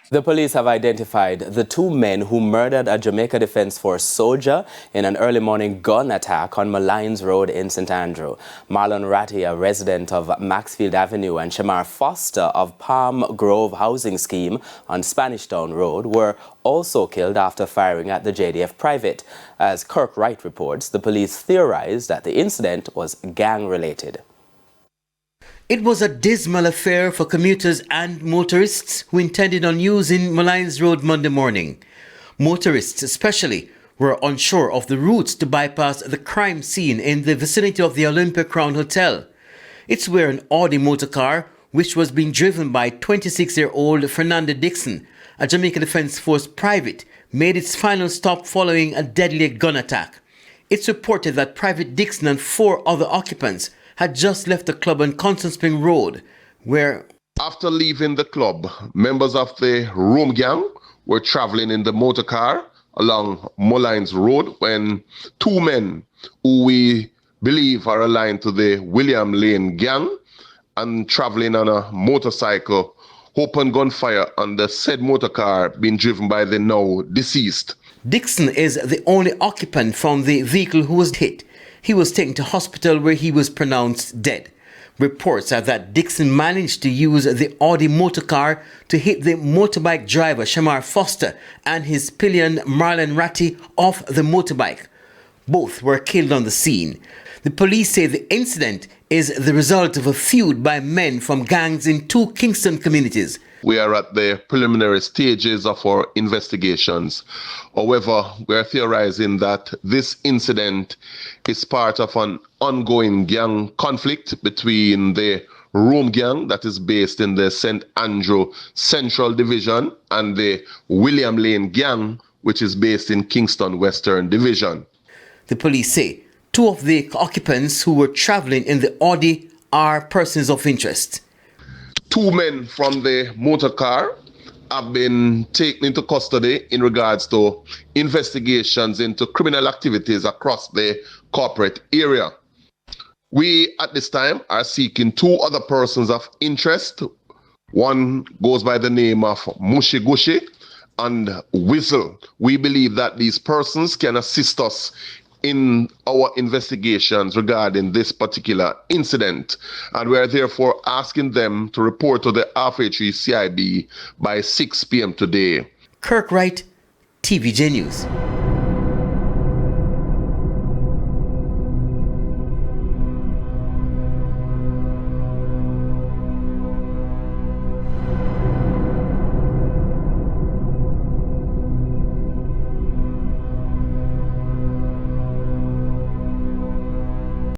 The police have identified the two men who murdered a Jamaica Defence Force soldier in an early morning gun attack on Malines Road in St. Andrew. Marlon Ratty, a resident of Maxfield Avenue, and Shamar Foster of Palm Grove Housing Scheme on Spanish Town Road were also killed after firing at the JDF private. As Kirk Wright reports, the police theorized that the incident was gang-related. It was a dismal affair for commuters and motorists who intended on using Malines Road Monday morning. Motorists especially were unsure of the routes to bypass the crime scene in the vicinity of the Olympia Crown Hotel. It's where an Audi motorcar, which was being driven by 26-year-old Fernando Dixon, a Jamaica Defence Force private, made its final stop following a deadly gun attack. It's reported that Private Dixon and 4 other occupants had just left the club on Constant Spring Road, where... After leaving the club, members of the Room Gang were traveling in the motor car along Malines Road when 2 men who we believe are aligned to the William Lane Gang and traveling on a motorcycle opened gunfire on the said motor car being driven by the now deceased. Dixon is the only occupant from the vehicle who was hit. He was taken to hospital where he was pronounced dead. Reports are that Dixon managed to use the Audi motorcar to hit the motorbike driver Shamar Foster and his pillion Marlon Ratty off the motorbike. Both were killed on the scene. The police say the incident is the result of a feud by men from gangs in 2 Kingston communities. We are at the preliminary stages of our investigations. However, we are theorizing that this incident is part of an ongoing gang conflict between the Room Gang, that is based in the St. Andrew Central Division, and the William Lane Gang, which is based in Kingston Western Division. The police say 2 of the occupants who were traveling in the Audi are persons of interest. 2 men from the motor car have been taken into custody in regards to investigations into criminal activities across the corporate area. We, at this time, are seeking 2 other persons of interest. One goes by the name of Mushi Gushi and Whistle. We believe that these persons can assist us in our investigations regarding this particular incident, and we are therefore asking them to report to the RFA3 CIB by 6 p.m. today. Kirk Wright, TVJ News.